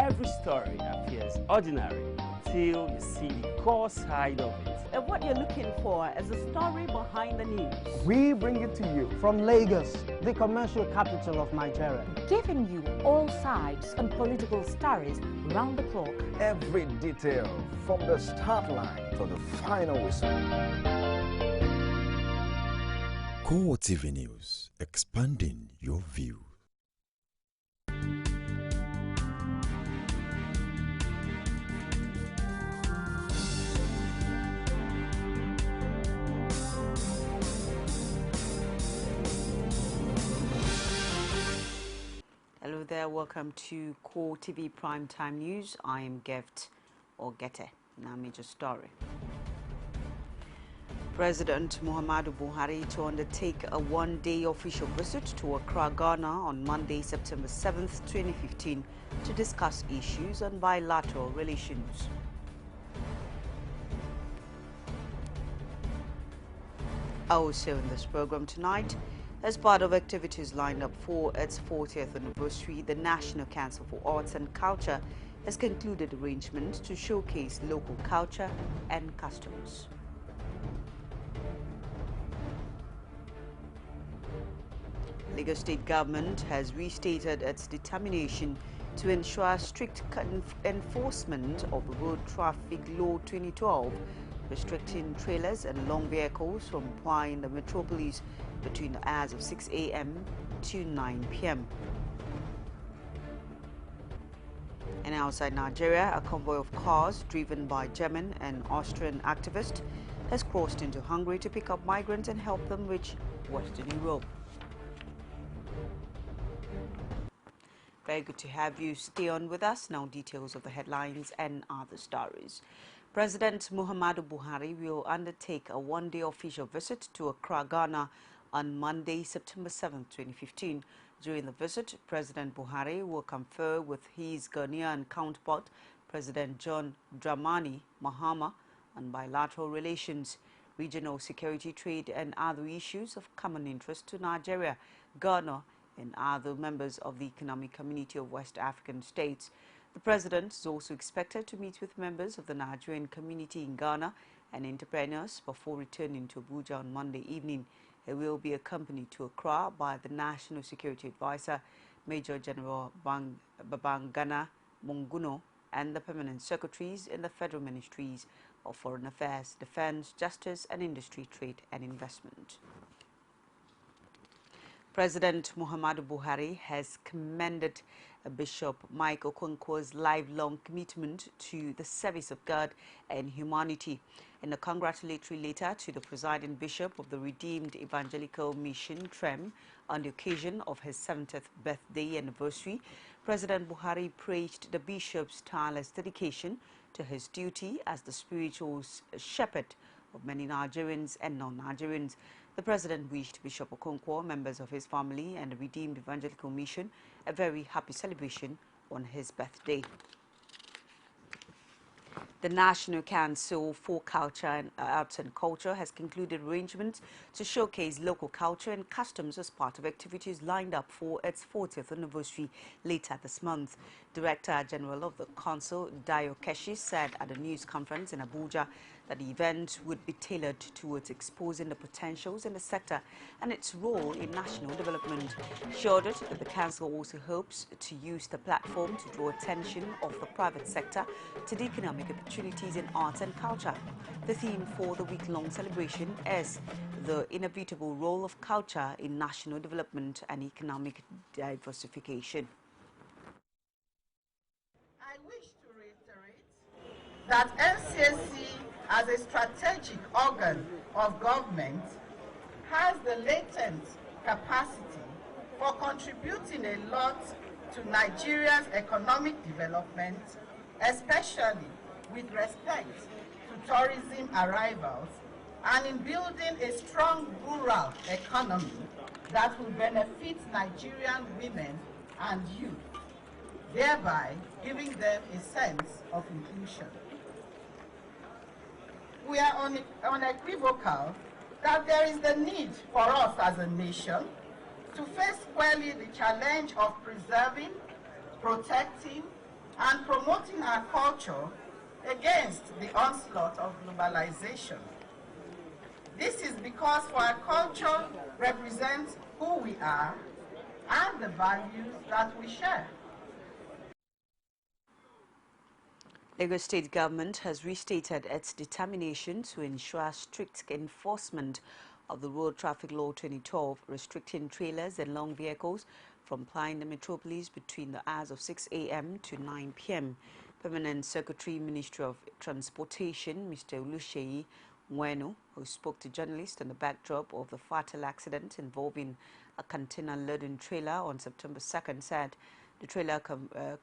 every story appears ordinary till you see the core side of it. And what you're looking for is the story behind the news. We bring it to you from Lagos, the commercial capital of Nigeria. Giving you all sides and political stories round the clock. Every detail from the start line to the final whistle. CoreTV News, expanding your view. Hello there, welcome to CoreTV Primetime News. I am Gift Ogete. Now, major story. President Muhammadu Buhari to undertake a one-day official visit to Accra, Ghana on Monday, September 7th, 2015 to discuss issues on bilateral relations. Also in this program tonight, as part of activities lined up for its 40th anniversary, the National Council for Arts and Culture has concluded arrangements to showcase local culture and customs. Lagos State Government has restated its determination to ensure strict enforcement of the Road Traffic Law 2012, restricting trailers and long vehicles from plying the metropolis between the hours of 6 a.m. to 9 p.m. And outside Nigeria, a convoy of cars driven by German and Austrian activists has crossed into Hungary to pick up migrants and help them reach Western Europe. Very good to have you. Stay on with us. Now, details of the headlines and other stories. President Muhammadu Buhari will undertake a one-day official visit to Accra, Ghana on Monday, September 7, 2015. During the visit, President Buhari will confer with his Ghanaian counterpart, President John Dramani Mahama, on bilateral relations, regional security, trade and other issues of common interest to Nigeria, Ghana, and other members of the Economic Community of West African States. The President is also expected to meet with members of the Nigerian community in Ghana and entrepreneurs before returning to Abuja on Monday evening. He will be accompanied to Accra by the National Security Advisor, Major General Babangana Munguno, and the Permanent Secretaries in the Federal Ministries of Foreign Affairs, Defense, Justice and Industry, Trade and Investment. President Muhammadu Buhari has commended Bishop Mike Okonkwo's lifelong commitment to the service of God and humanity. In a congratulatory letter to the presiding bishop of the Redeemed Evangelical Mission, TREM, on the occasion of his 70th birthday anniversary, President Buhari praised the bishop's tireless dedication to his duty as the spiritual shepherd of many Nigerians and non-Nigerians. The President wished Bishop Okonkwo, members of his family and the Redeemed Evangelical Mission a very happy celebration on his birthday. The National Council for Culture and Arts and Culture has concluded arrangements to showcase local culture and customs as part of activities lined up for its 40th anniversary later this month. Director General of the Council, Dayo Keshi, said at a news conference in Abuja that the event would be tailored towards exposing the potentials in the sector and its role in national development. She added that the Council also hopes to use the platform to draw attention of the private sector to the economic opportunities in arts and culture. The theme for the week-long celebration is the inevitable role of culture in national development and economic diversification. I wish to reiterate that NCSC, as a strategic organ of government, has the latent capacity for contributing a lot to Nigeria's economic development, especially with respect to tourism arrivals and in building a strong rural economy that will benefit Nigerian women and youth, thereby giving them a sense of inclusion. We are unequivocal that there is the need for us as a nation to face squarely the challenge of preserving, protecting, and promoting our culture against the onslaught of globalization. This is because our culture represents who we are and the values that we share. Lagos State Government has restated its determination to ensure strict enforcement of the Road Traffic Law 2012, restricting trailers and long vehicles from plying the metropolis between the hours of 6 a.m. to 9 p.m. Permanent Secretary, Ministry of Transportation, Mr. Oluseyi Wenu, who spoke to journalists on the backdrop of the fatal accident involving a container-laden trailer on September 2nd, said the trailer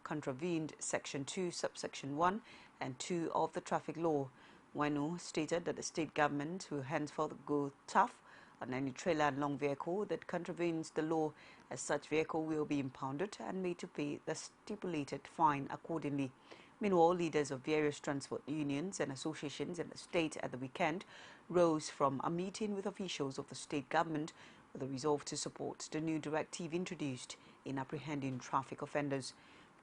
contravened Section 2, Subsection 1 and 2 of the Traffic Law. Wenu stated that the state government will henceforth go tough on any trailer and long vehicle that contravenes the law, as such vehicle will be impounded and made to pay the stipulated fine accordingly. Meanwhile, leaders of various transport unions and associations in the state at the weekend rose from a meeting with officials of the state government with a resolve to support the new directive introduced in apprehending traffic offenders.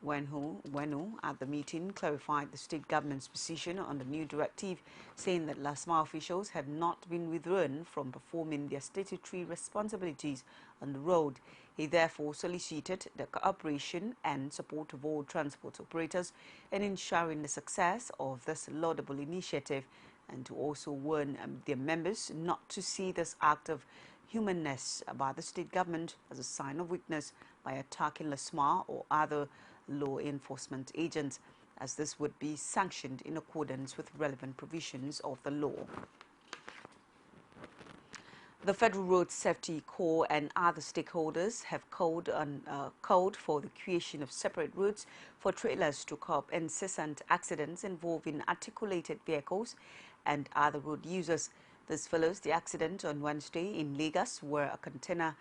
Wenu at the meeting clarified the state government's position on the new directive, saying that last-mile officials had not been withdrawn from performing their statutory responsibilities on the road. He therefore solicited the cooperation and support of all transport operators in ensuring the success of this laudable initiative, and to also warn their members not to see this act of humanness by the state government as a sign of weakness by attacking LASMA or other law enforcement agents, as this would be sanctioned in accordance with relevant provisions of the law. The Federal Road Safety Corps and other stakeholders have called for the creation of separate routes for trailers to curb incessant accidents involving articulated vehicles and other road users. This follows the accident on Wednesday in Lagos, where a container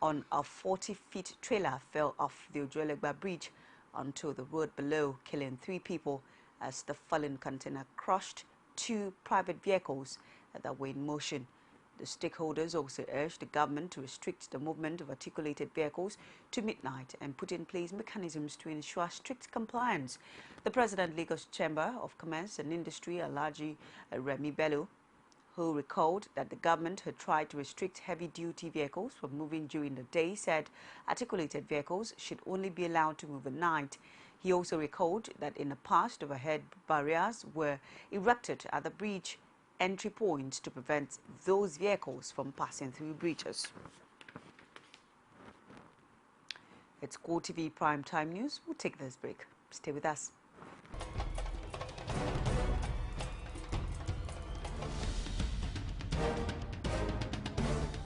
on a 40-foot trailer fell off the Ojuelegba Bridge onto the road below, killing 3 people as the fallen container crushed 2 private vehicles that were in motion. The stakeholders also urged the government to restrict the movement of articulated vehicles to midnight and put in place mechanisms to ensure strict compliance. The President, Lagos Chamber of Commerce and Industry, Alhaji Remi Bello, who recalled that the government had tried to restrict heavy-duty vehicles from moving during the day, said articulated vehicles should only be allowed to move at night. He also recalled that in the past, overhead barriers were erected at the bridge entry points to prevent those vehicles from passing through bridges. It's CoreTV Prime Time News. We'll take this break. Stay with us.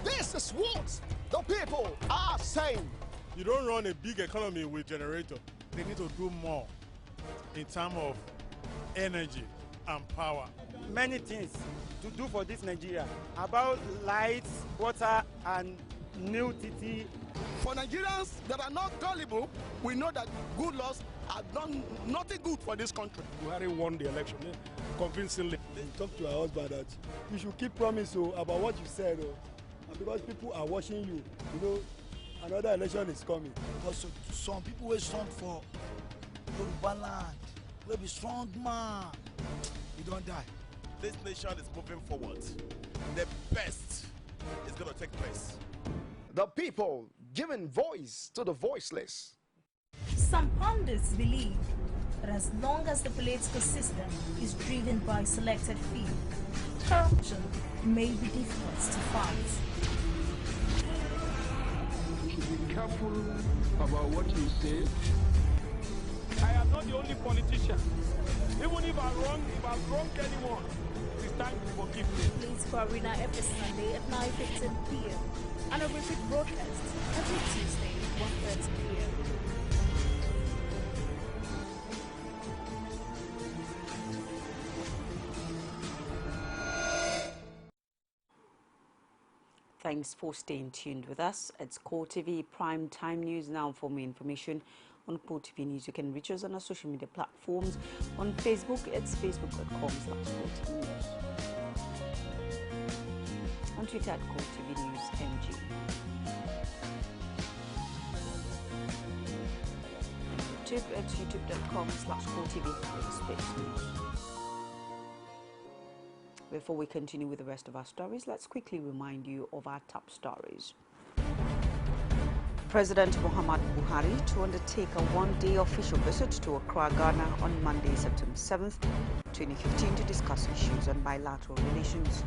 This is what the people are saying. You don't run a big economy with generator. They need to do more in terms of energy and power. Many things to do for this Nigeria about lights, water, and new TT. For Nigerians that are not gullible, we know that good laws have done nothing good for this country. Buhari won the election convincingly. Talk to our husband that you should keep promise about what you said, and because people are watching you, you know, another election is coming. Because some people will stand for Yoruba land, will be strong man, we don't die. This nation is moving forward. The best is going to take place. The people giving voice to the voiceless. Some pundits believe that as long as the political system is driven by selected few, corruption may be difficult to fight. You should be careful about what you say. I am not the only politician. Even if I've wronged anyone, it's time to forgive me. Political Arena every Sunday at 9:15 p.m. and a repeat broadcast every Tuesday at 1:30 p.m. Thanks for staying tuned with us. It's CoreTV Prime Time News. Now for more information on CoreTV News, you can reach us on our social media platforms. On Facebook, it's facebook.com/CoreTV News. On Twitter at CoreTV News MG. YouTube at youtube.com/CoreTV. Before we continue with the rest of our stories, let's quickly remind you of our top stories. President Muhammadu Buhari to undertake a one-day official visit to Accra, Ghana on Monday, September 7th, 2015 to discuss issues on bilateral relations.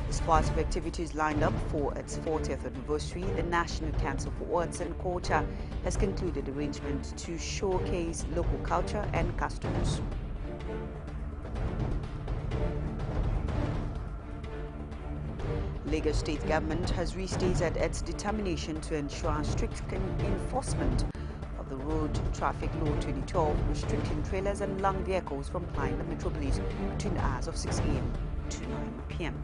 As part of activities lined up for its 40th anniversary, the National Council for Arts and Culture has concluded arrangements to showcase local culture and customs. Lagos State Government has restated its determination to ensure strict enforcement of the Road Traffic Law 2012, restricting trailers and long vehicles from plying the metropolis between the hours of 6 a.m. to 9 p.m.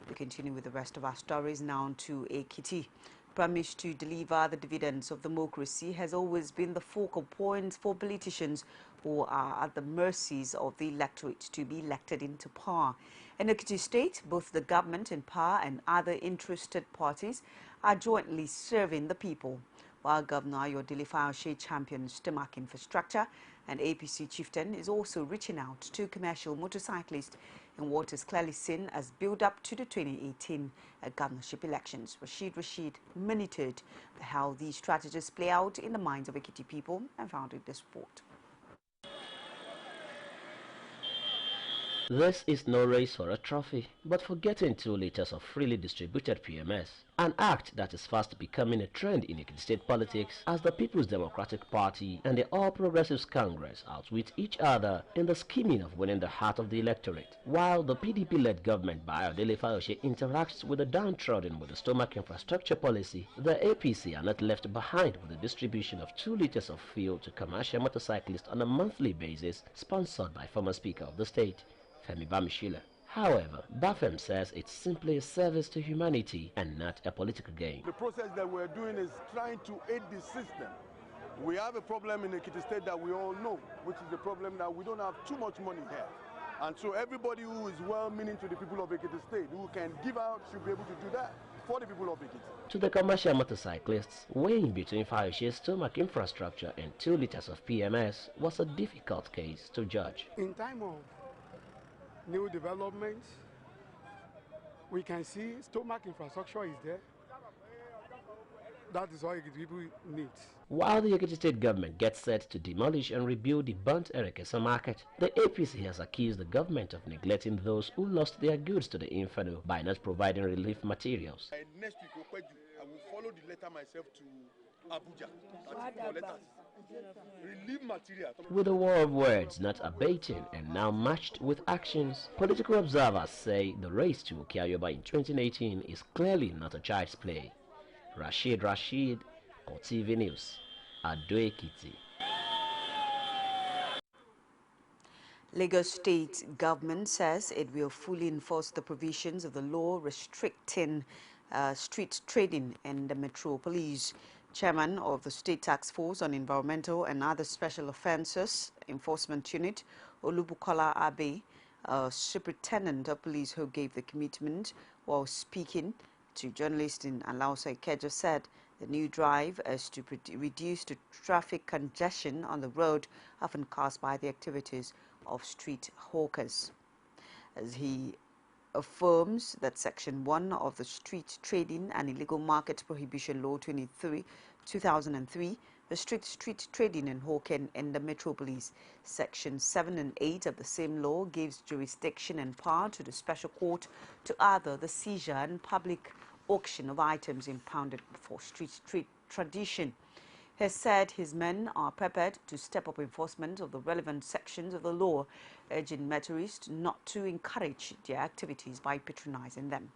We continue with the rest of our stories now to Ekiti. Promise to deliver the dividends of democracy has always been the focal point for politicians who are at the mercies of the electorate to be elected into power. In Ekiti State, both the government in power and other interested parties are jointly serving the people, while Governor Ayodele Fayose champions stomach infrastructure, and APC chieftain is also reaching out to commercial motorcyclists in what is clearly seen as build-up to the 2018 governorship elections. Rashid monitored how these strategies play out in the minds of Ekiti people and founded this report. This is no race for a trophy, but for getting 2 liters of freely distributed PMS, an act that is fast becoming a trend in Ekiti State politics as the People's Democratic Party and the All Progressives Congress outwit each other in the scheming of winning the heart of the electorate. While the PDP-led government by Ayodele Fayose interacts with the downtrodden with the stomach infrastructure policy, the APC are not left behind with the distribution of 2 liters of fuel to commercial motorcyclists on a monthly basis, sponsored by former Speaker of the state, Femi Bamishile. However, Bafem says it's simply a service to humanity and not a political game. The process that we're doing is trying to aid the system. We have a problem in Ekiti State that we all know, which is the problem that we don't have too much money here. And so everybody who is well-meaning to the people of Ekiti State, who can give out, should be able to do that for the people of Ekiti. To the commercial motorcyclists, weighing between Fayose's stomach infrastructure and 2 liters of PMS was a difficult case to judge. In time of new developments, we can see stomach infrastructure is there. That is all people need. While the Ekiti State government gets set to demolish and rebuild the burnt Erekesa market, the APC has accused the government of neglecting those who lost their goods to the inferno by not providing relief materials. Next week, I will follow the letter myself to Abuja. For letters. Relief material. With the war of words not abating and now matched with actions, political observers say the race to Okyayoba in 2018 is clearly not a child's play. Rashid, CoreTV News, Ado Ekiti. Lagos State government says it will fully enforce the provisions of the law restricting street trading in the metropolis. Chairman of the State Task Force on Environmental and Other Special Offences Enforcement Unit, Olubukola Abe, Superintendent of Police who gave the commitment while speaking to journalists in Alausa Ikeja, said the new drive is to reduce the traffic congestion on the road often caused by the activities of street hawkers. As he affirms that Section 1 of the Street Trading and Illegal Market Prohibition Law 2003 restricts street trading and hawking in the metropolis. Section 7 and 8 of the same law gives jurisdiction and power to the special court to order the seizure and public auction of items impounded for street tradition. He has said his men are prepared to step up enforcement of the relevant sections of the law, urging motorists not to encourage their activities by patronizing them.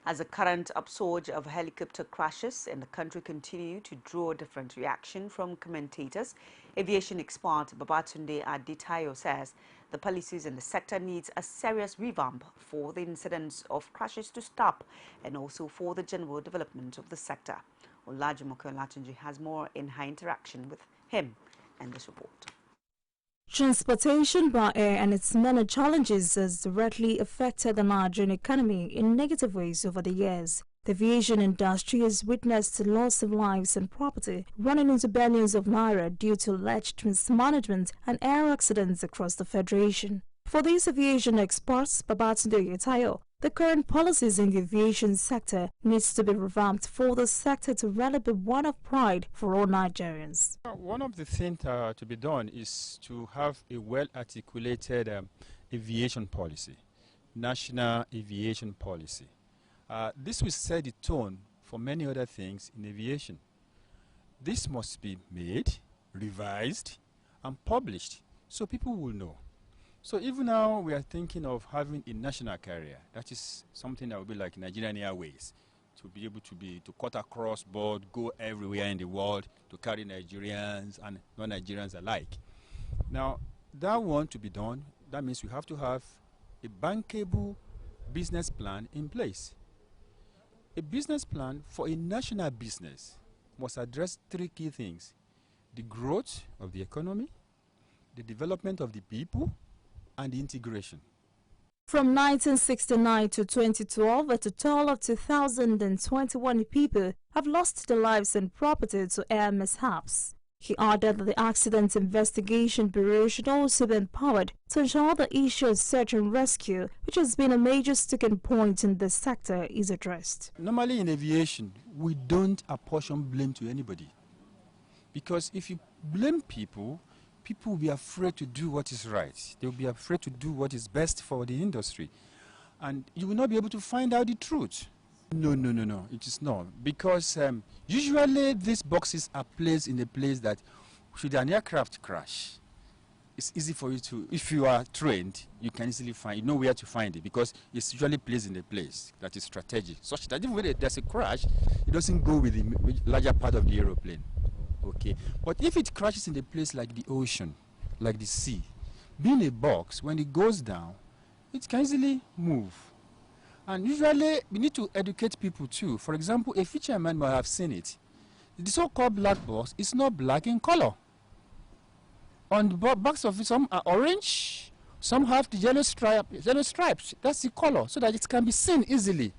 As the current upsurge of helicopter crashes in the country continue to draw different reaction from commentators, aviation expert Babatunde Aditayo says the policies in the sector needs a serious revamp for the incidents of crashes to stop and also for the general development of the sector. Olajumoke Olatunji has more in her interaction with him in this report. Transportation by air and its many challenges has directly affected the Nigerian economy in negative ways over the years. The aviation industry has witnessed loss of lives and property, running into billions of naira due to alleged mismanagement and air accidents across the Federation. For these aviation experts, Babatunde Yetayo, the current policies in the aviation sector needs to be revamped for the sector to really be one of pride for all Nigerians. One of the things to be done is to have a well-articulated aviation policy, national aviation policy. This will set the tone for many other things in aviation. This must be made, revised, and published so people will know. So even now we are thinking of having a national carrier. That is something that will be like Nigerian Airways, to be able to cut across board, go everywhere in the world, to carry Nigerians and non-Nigerians alike. Now, that one to be done, that means we have to have a bankable business plan in place. A business plan for a national business must address three key things: the growth of the economy, the development of the people, and the integration. From 1969 to 2012, a total of 2,021 people have lost their lives and property to air mishaps. He added that the Accident Investigation Bureau should also be empowered to ensure the issue of search and rescue, which has been a major sticking point in the sector, is addressed. Normally in aviation, we don't apportion blame to anybody. Because if you blame people, people will be afraid to do what is right. They will be afraid to do what is best for the industry. And you will not be able to find out the truth. No, it is not. Because usually these boxes are placed in a place that should an aircraft crash, it's easy for you to, if you are trained, you can easily find, you know where to find it, because it's usually placed in a place that is strategic, such that even when there's a crash, it doesn't go with the larger part of the aeroplane. Okay, but if it crashes in a place like the ocean, like the sea, being a box, when it goes down, it can easily move. And usually, we need to educate people too. For example, a fisherman might have seen it. The so-called black box is not black in color. On the backs of it, some are orange, some have the yellow stripes. That's the color, so that it can be seen easily.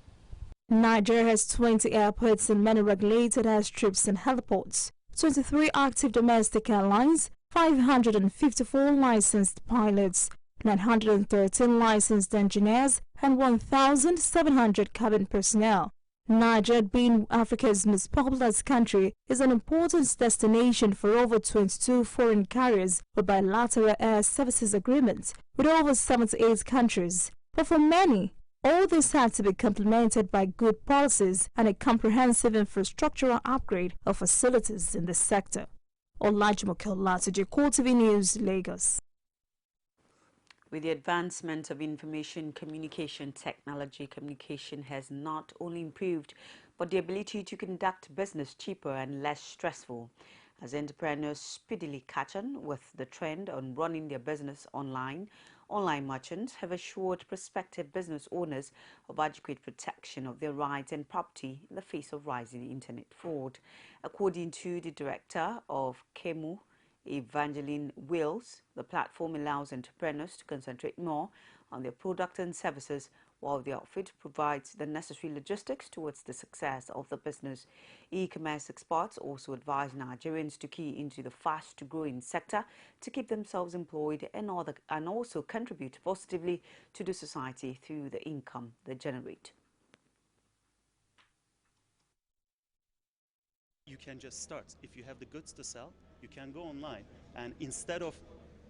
Nigeria has 20 airports and many regulated airstrips and heliports, 23 active domestic airlines, 554 licensed pilots, 913 licensed engineers, and 1,700 cabin personnel. Nigeria, being Africa's most populous country, is an important destination for over 22 foreign carriers with bilateral air services agreements with over 78 countries. But for many, all this had to be complemented by good policies and a comprehensive infrastructural upgrade of facilities in the sector. Olajumoke Olatuji, CoreTV News, Lagos. With the advancement of information communication technology, communication has not only improved, but the ability to conduct business cheaper and less stressful, as entrepreneurs speedily catch on with the trend on running their business online. Online merchants have assured prospective business owners of adequate protection of their rights and property in the face of rising internet fraud. According to the director of KEMU, Evangeline Wills, the platform allows entrepreneurs to concentrate more on their product and services, while the outfit provides the necessary logistics towards the success of the business. E-commerce experts also advise Nigerians to key into the fast-growing sector to keep themselves employed and also contribute positively to the society through the income they generate. You can just start. If you have the goods to sell, you can go online, and instead of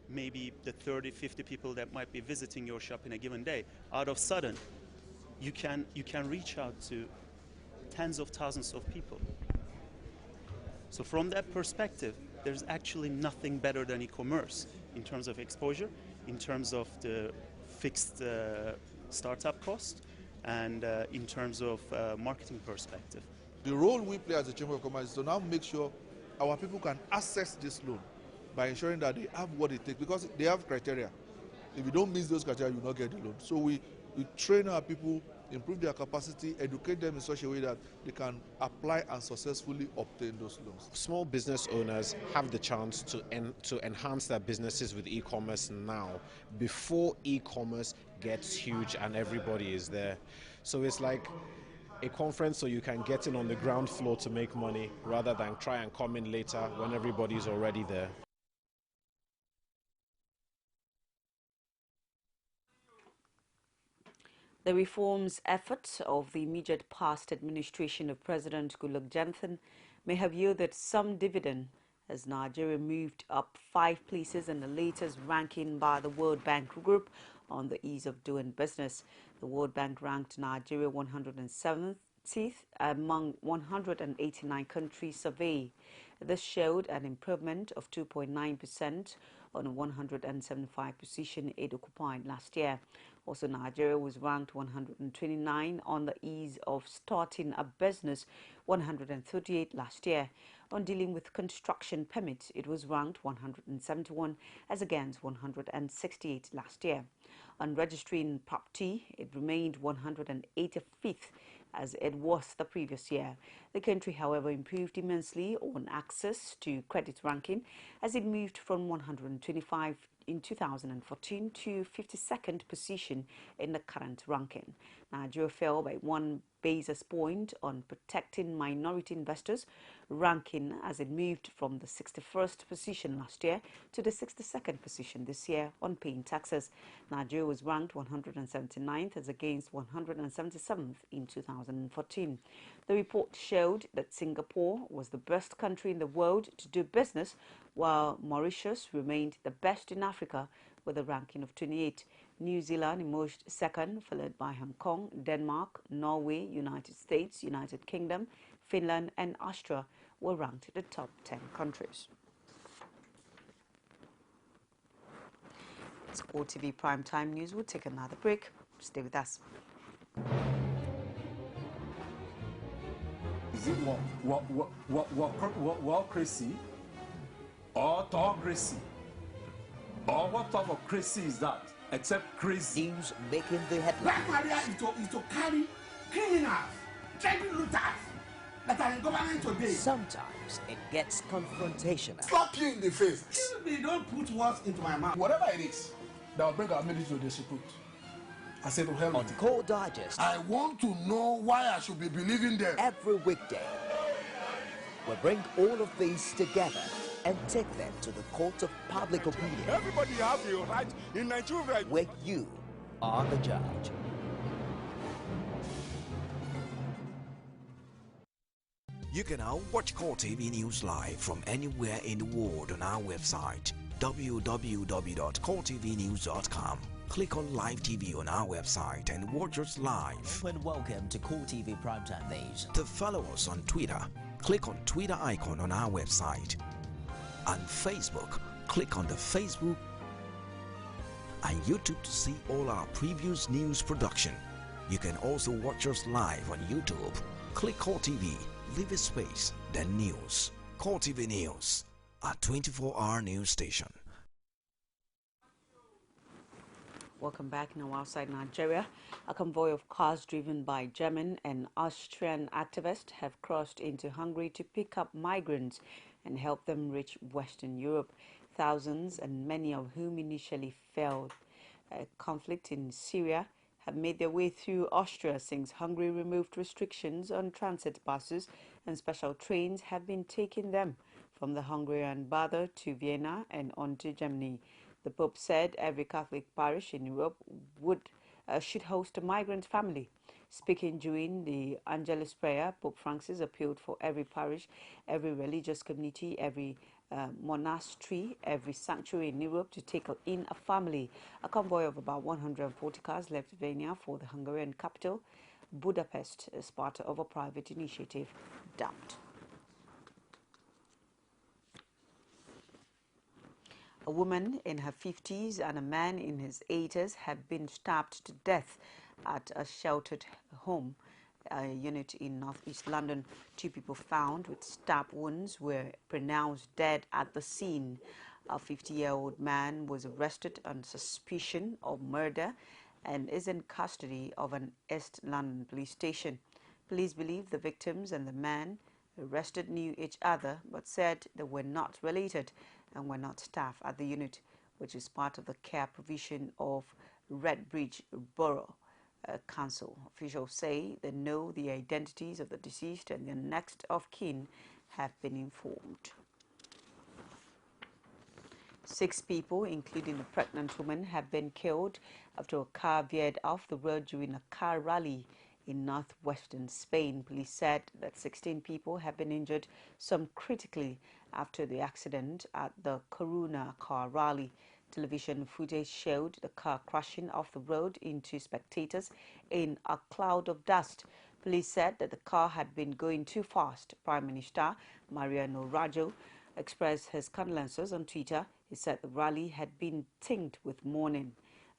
maybe the 30-50 people that might be visiting your shop in a given day, out of sudden you can reach out to tens of thousands of people. So from that perspective, there's actually nothing better than e-commerce in terms of exposure, in terms of the fixed startup cost, and in terms of marketing perspective. The role we play as a Chamber of Commerce is to now make sure our people can access this loan by ensuring that they have what it takes, because they have criteria. If you don't meet those criteria, you will not get the loan. So we train our people improve their capacity, educate them in such a way that they can apply and successfully obtain those loans. Small business owners have the chance to enhance their businesses with e-commerce now, before e-commerce gets huge and everybody is there. So it's like a conference so you can get in on the ground floor to make money rather than try and come in later when everybody's already there. The reforms efforts of the immediate past administration of President Goodluck Jonathan may have yielded some dividend, as Nigeria moved up 5 places in the latest ranking by the World Bank Group on the ease of doing business. The World Bank ranked Nigeria 170th among 189 countries surveyed. This showed an improvement of 2.9% on a 175 position it occupied last year. Also, Nigeria was ranked 129 on the ease of starting a business, 138 last year. On dealing with construction permits, it was ranked 171 as against 168 last year. On registering property, it remained 185th as it was the previous year. The country, however, improved immensely on access to credit ranking as it moved from 125 in 2014 to 52nd position in the current ranking. Nigeria fell by 1 basis point on protecting minority investors ranking as it moved from the 61st position last year to the 62nd position this year on paying taxes. Nigeria was ranked 179th as against 177th in 2014. The report showed that Singapore was the best country in the world to do business, while Mauritius remained the best in Africa with a ranking of 28. New Zealand emerged second, followed by Hong Kong, Denmark, Norway, United States, United Kingdom, Finland and Austria were ranked the top 10 countries. It's CoreTV Primetime News. We'll take another break. Stay with us. Is it crazy or autocracy? Or what type of crazy is that? Except crazy. News making the headlines. Black Maria is to carry criminals, trade looters that are in government today. Sometimes it gets confrontational. Slap you in the face. They don't put words into my mouth. Whatever it is that will bring our military to disrepute, I said to hell. On Core Digest, I want to know why I should be believing them. Every weekday, we bring all of these together and take them to the court of public opinion. Everybody has a right in Nigeria. Where you are the judge. You can now watch CoreTV News live from anywhere in the world on our website, www.coretvnews.com. Click on Live TV on our website and watch us live. And welcome to CoreTV Primetime News. To follow us on Twitter, click on Twitter icon on our website. On Facebook, click on the Facebook and YouTube to see all our previous news production. You can also watch us live on YouTube. Click CoreTV, leave a space, then News. CoreTV News, a 24-hour news station. Welcome back. Now outside Nigeria, a convoy of cars driven by German and Austrian activists have crossed into Hungary to pick up migrants and help them reach Western Europe. Thousands, and many of whom initially fled conflict in Syria, have made their way through Austria since Hungary removed restrictions on transit buses, and special trains have been taking them from the Hungarian border to Vienna and on to Germany. The Pope said every Catholic parish in Europe should host a migrant family. Speaking during the Angelus prayer, Pope Francis appealed for every parish, every religious community, every monastery, every sanctuary in Europe to take in a family. A convoy of about 140 cars left Vienna for the Hungarian capital, Budapest, as part of a private initiative dubbed. A woman in her 50s and a man in his 80s have been stabbed to death at a sheltered home unit in northeast London. 2 people found with stab wounds were pronounced dead at the scene. A 50-year-old man was arrested on suspicion of murder and is in custody of an East London police station. Police believe the victims and the man arrested knew each other but said they were not related and were not staff at the unit, which is part of the care provision of Redbridge Borough Council. Officials say they know the identities of the deceased and their next of kin have been informed. 6 people, including a pregnant woman, have been killed after a car veered off the road during a car rally in northwestern Spain. Police said that 16 people have been injured, some critically, after the accident at the Coruna car rally. Television footage showed the car crashing off the road into spectators in a cloud of dust. Police said that the car had been going too fast. Prime Minister Mariano Rajoy expressed his condolences on Twitter. He said the rally had been tinged with mourning.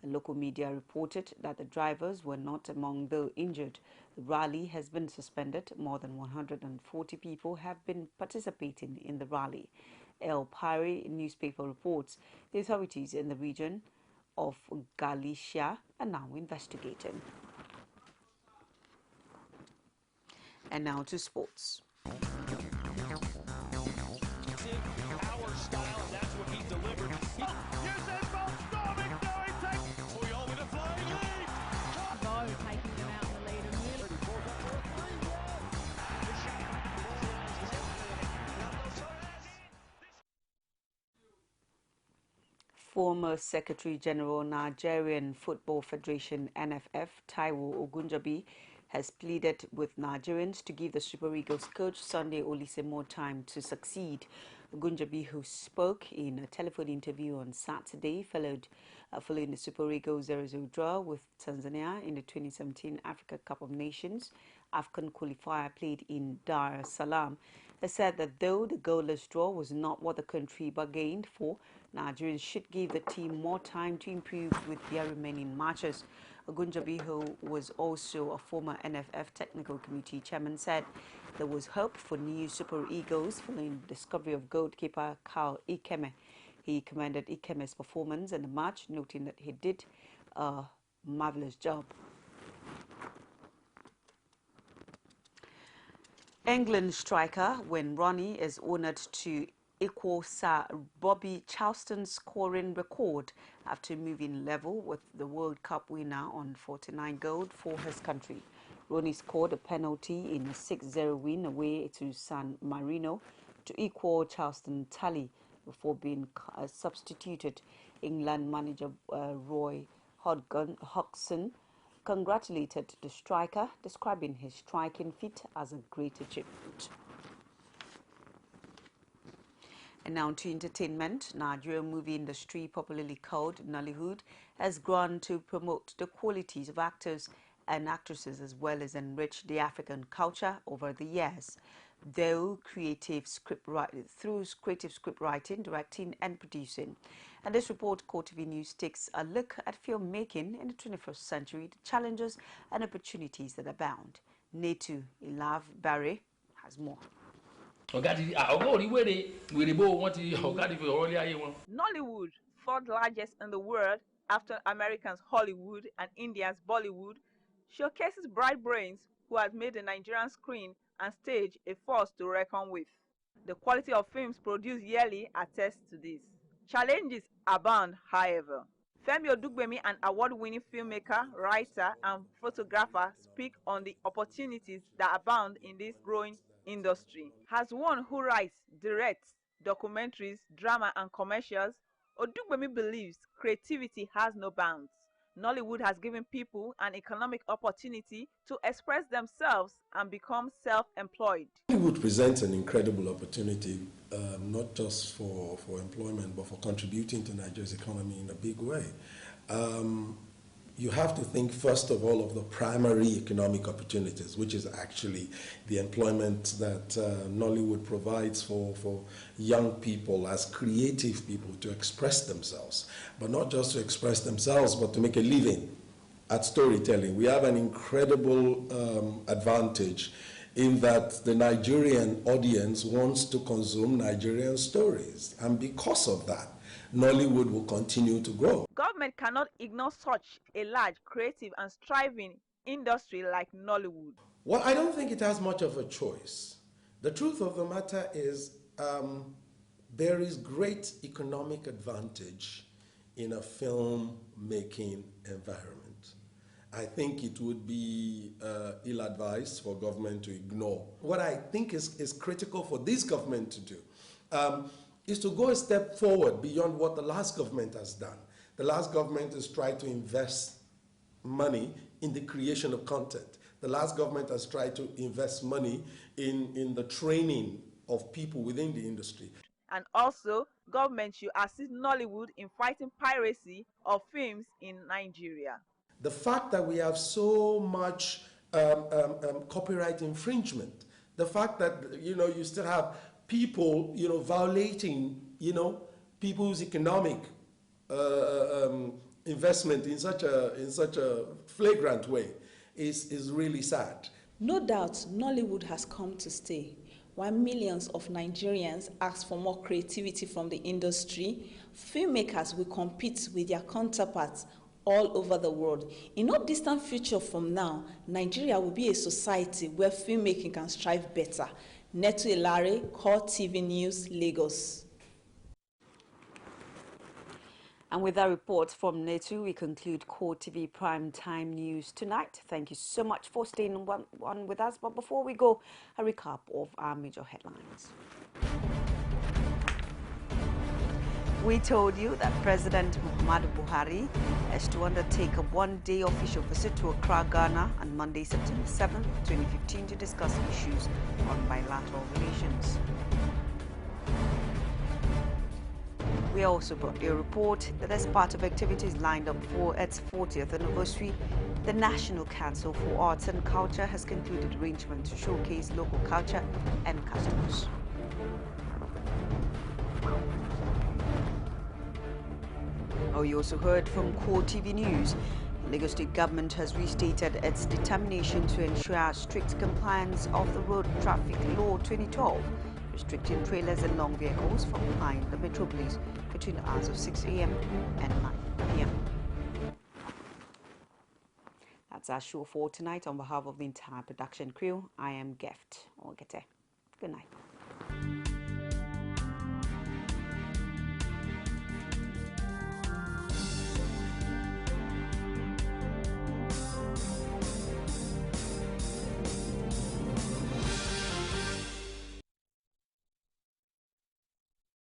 Local media reported that the drivers were not among the injured. The rally has been suspended. More than 140 people have been participating in the rally. El País newspaper reports the authorities in the region of Galicia are now investigating. And now to sports. Former Secretary General Nigerian Football Federation NFF Taiwo Ogunjobi has pleaded with Nigerians to give the Super Eagles coach Sunday Olise more time to succeed. Ogunjobi, who spoke in a telephone interview on Saturday, following the Super Eagles 0-0 draw with Tanzania in the 2017 Africa Cup of Nations AFCON qualifier played in Dar es Salaam, has said that though the goalless draw was not what the country bargained for, Nigerians should give the team more time to improve with their remaining matches. Ogunjobi, who was also a former NFF Technical Committee chairman, said there was hope for new Super Eagles following the discovery of goalkeeper Carl Ikeme. He commended Ikeme's performance in the match, noting that he did a marvelous job. England striker Wayne Rooney is honoured to equal Sir Bobby Charlton's scoring record after moving level with the World Cup winner on 49 goals for his country. Rooney scored a penalty in a 6-0 win away to San Marino to equal Charlton's tally before being substituted. England manager Roy Hodgson congratulated the striker, describing his striking feat as a great achievement. And now to entertainment. Nigerian movie industry, popularly called Nollywood, has grown to promote the qualities of actors and actresses as well as enrich the African culture over the years. Through creative script writing, directing and producing. And this report, CoreTV News, takes a look at filmmaking in the 21st century, the challenges and opportunities that abound. Netu Ilav Barre has more. Nollywood, fourth largest in the world after America's Hollywood and India's Bollywood, showcases bright brains who has made the Nigerian screen and stage a force to reckon with. The quality of films produced yearly attests to this. Challenges abound, however. Femi Odugbemi, an award-winning filmmaker, writer, and photographer, speak on the opportunities that abound in this growing industry. As one who writes, directs, documentaries, drama, and commercials, Odugbemi believes creativity has no bounds. Nollywood has given people an economic opportunity to express themselves and become self-employed. Nollywood presents an incredible opportunity, not just for employment, but for contributing to Nigeria's economy in a big way. You have to think, first of all, of the primary economic opportunities, which is actually the employment that Nollywood provides for young people as creative people to express themselves, but not just to express themselves, but to make a living at storytelling. We have an incredible advantage in that the Nigerian audience wants to consume Nigerian stories, and because of that, Nollywood will continue to grow. Government cannot ignore such a large, creative and striving industry like Nollywood. Well, I don't think it has much of a choice. The truth of the matter is there is great economic advantage in a film-making environment. I think it would be ill-advised for government to ignore. What I think is critical for this government to do is to go a step forward beyond what the last government has done. The last government has tried to invest money in the creation of content. The last government has tried to invest money in the training of people within the industry. And also, government should assist Nollywood in fighting piracy of films in Nigeria. The fact that we have so much copyright infringement, the fact that you still have people violating people's economic investment in such a flagrant way is really sad. No doubt Nollywood has come to stay. While millions of Nigerians ask for more creativity from the industry, filmmakers will compete with their counterparts all over the world. In no distant future from now, Nigeria will be a society where filmmaking can strive better. Netu Elare, CoreTV News, Lagos. And with that report from Netu, we conclude CoreTV Prime Time News tonight. Thank you so much for staying on with us. But before we go, a recap of our major headlines. We told you that President Muhammadu Buhari is to undertake a one-day official visit to Accra, Ghana on Monday, September 7, 2015 to discuss issues on bilateral relations. We also brought you a report that as part of activities lined up for its 40th anniversary, the National Council for Arts and Culture has concluded arrangements to showcase local culture and customs. You also heard from CoreTV News. Lagos State Government has restated its determination to ensure strict compliance of the Road Traffic Law 2012, restricting trailers and long vehicles from plying the metropolis between the hours of 6 a.m. and 9 p.m. That's our show for tonight. On behalf of the entire production crew, I am Gift Ogete. Good night.